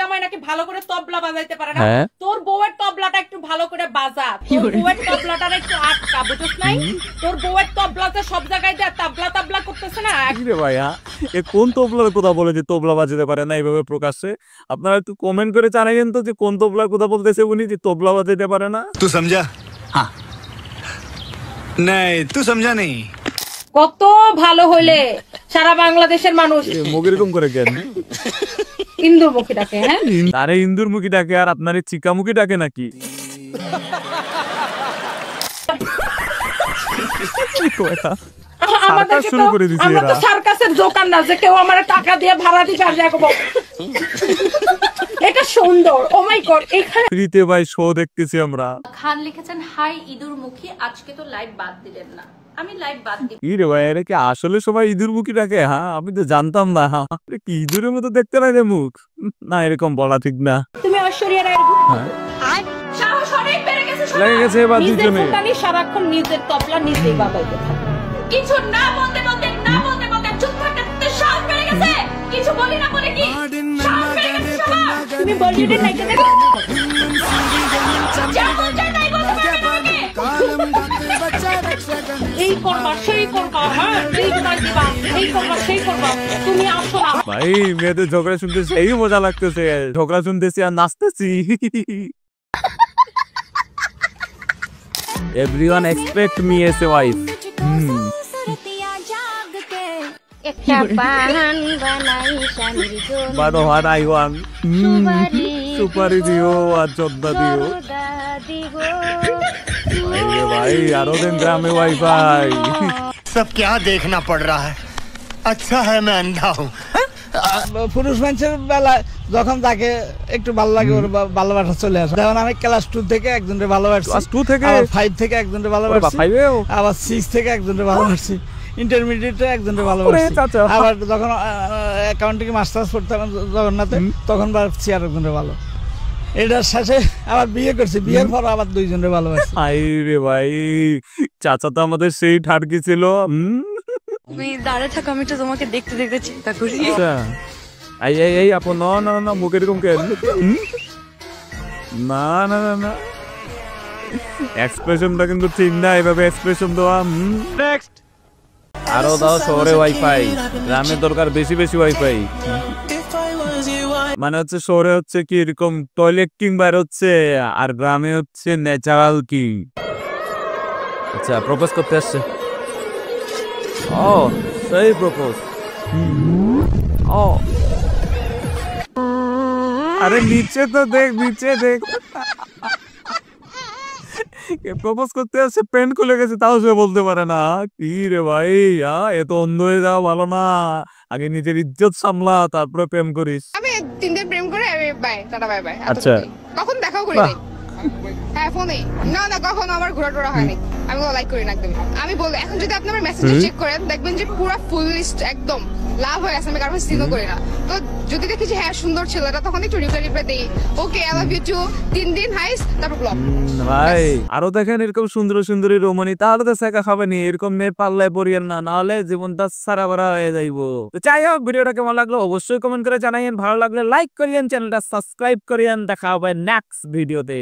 জামাই নাকি ভালো করে তবলা বাজাইতে পারে না। তোর বউয়ের তবলাটা একটু ভালো করে বাজা। তোর বউয়ের তবলাটা একটু আটকা, বুঝছ নাই? তোর বউয়ের তবলাতে সব জায়গায় যা তাবলা তাবলা করতেছে না। কি রে ভাইয়া, এ কোন তবলার কথা বলে যে তবলা বাজাতে পারে না এইভাবে প্রকাশ্যে? আপনারা একটু কমেন্ট করে জানাবেন তো যে কোন তবলার কথা বলতেছে উনি, যে তবলা বাজাতে পারে না। তুই সমঝা? হ্যাঁ। নাই, তুই সমঝা নেই। কত ভালো হইলে সারা বাংলাদেশের মানুষ মুখ এরকম করে কেন? ইন্দুরমুখী ডাকে। হ্যাঁ, আরে ইন্দুরমুখী ডাকে আর আপনার চিকামুখী ডাকে নাকি? শুরু করে দিছি এরা। আমরা তো সার্কাসের দোকান না যে কেউ আমার টাকা দিয়ে ভাড়া দিতে আসবে। এটা সুন্দর। ও মাই গড, এখানে ফ্রিতে ভাই শো দেখতেছি আমরা। খান লিখেছেন, হাই ইঁদুরমুখী, আজকে তো লাইভ বাদ দিলেন না। আমি লাইভ বাদ দিব। কি রে ভাই, এরা কি আসলে সবাই ইঁদুরমুখী ডাকে? হ্যাঁ, আমি তো জানতাম না। কি ইঁদুরের মতো দেখতে না রে মুখ? না, এরকম বলা ঠিক না। তুমি ঐশ্বরিয়া রায়ের সাহস অনেক বেড়ে গেছে। লেগে গেছে এবার দুজনে। সারাক্ষণ নিজের তবলা নিজেই বাজাইতে থাকে। কিছু না বলতে বলতে চুপ থাকতে সাহস বেড়ে গেছে। কিছু বলি না বলে কি সাহস বেড়ে গেছে সবার? তুমি বলিউডের নায়িকা দেখো? যা বলতে তাই বলতে পারবে এই করবা সেই করবা, হ্যাঁ এই গান দিবা, এই করবা সেই করবা, তুমি আসো না। ভাই মেয়েদের ঝগড়া শুনতে সেই মজা লাগতেছে। ঝগড়া শুনতেছি আর নাচতেছি। Everyone expect me as a wife. একটা বাহান বানাই স্বামীর জন্য, But what I want, সুপারি দিও আর জর্দা দিও। ভাই আরো দিন গ্রামে ওয়াইফাই। सब क्या देखना पड़ रहा है? अच्छा है मैं अंधा हूँ। পুরুষ মানুষের বেলা যখন তাকে একটু ভালো লাগে ওর ভালোবাসা চলে আসে। যেমন আমি ক্লাস 2 থেকে একজনকে ভালোবাসি, ক্লাস 2 থেকে, আবার 5 থেকে একজনকে ভালোবাসি, আবার 6 থেকে একজনকে ভালোবাসি, ইন্টারমিডিয়েটে একজনকে ভালোবাসি, আবার যখন অ্যাকাউন্টিং মাস্টার্স পড়তাম জগন্নাথে তখন ভাবছি আর একজনকে ভালো। এটার শেষে আবার বিয়ে করছি, বিয়ের পর আবার 2 জনকে ভালোবাসি। আই রে ভাই, চাচা তো আমাদের সেই ঠাটকি ছিল। তুমি দাঁড়িয়ে থাকো, আমি তো তোমাকে দেখতে দেখতে চিন্তা করি। আচ্ছা, এই আপন না মুখ এরকম কেন? না না না না, এক্সপ্রেশনটা কিন্তু ঠিক না। এভাবে এক্সপ্রেশন দেওয়া। নেক্সট। আরো দাও শহরে ওয়াইফাই, গ্রামে দরকার বেশি বেশি ওয়াইফাই। মানে হচ্ছে শহরে হচ্ছে কি এরকম টয়লেট কিং বাইর হচ্ছে, আর গ্রামে হচ্ছে ন্যাচারাল কিং। আচ্ছা, প্রপোজ করতে আসছে। ও সেই প্রপোজ। ও আরে নিচে তো দেখ, নিচে দেখ। প্রপোজ করতে আসছে, প্যান্ট খুলে গেছে তাও সে বলতে পারে না। কি রে ভাই, এত অন্ধ হয়ে যাওয়া ভালো না। আগে নিজের ইজ্জত সামলা, তারপরে প্রেম করিস। আমি 3 দিন প্রেম করে বাই টাটা বাই বাই। আচ্ছা, কখন দেখাও করি নাই। হ্যাঁ ফোনে না কখনো আমার ঘোরা টোরা হয়নি। আমি লাইক করি না একদম। আমি বলি এখন যদি আপনি আমার মেসেজ চেক করেন দেখবেন যে পুরো ফুল লিস্ট একদম লাভ হয়ে গেছে। আমি কারণ সিনও করি না। তো যদি দেখি যে হ্যাঁ সুন্দর ছেলেটা তখন একটু রিপ্লাই দেই, okay I love you too, 3 দিন হাইস, তারপর ব্লক। ভাই আরো দেখেন এরকম সুন্দর সুন্দরী রমণী, তাহলে তো শেখা খাবেনি। এরকম মেয়ে পাল্লায় পড়িয়েন না, নাহলে জীবনটা সারা বারা হয়ে যাইবো। তো যাই হোক, ভিডিওটা কেমন লাগলো অবশ্যই কমেন্ট করে জানাইয়েন। ভালো লাগলে লাইক করিয়েন, চ্যানেলটা সাবস্ক্রাইব করিয়েন। দেখা হবে নেক্সট ভিডিওতে।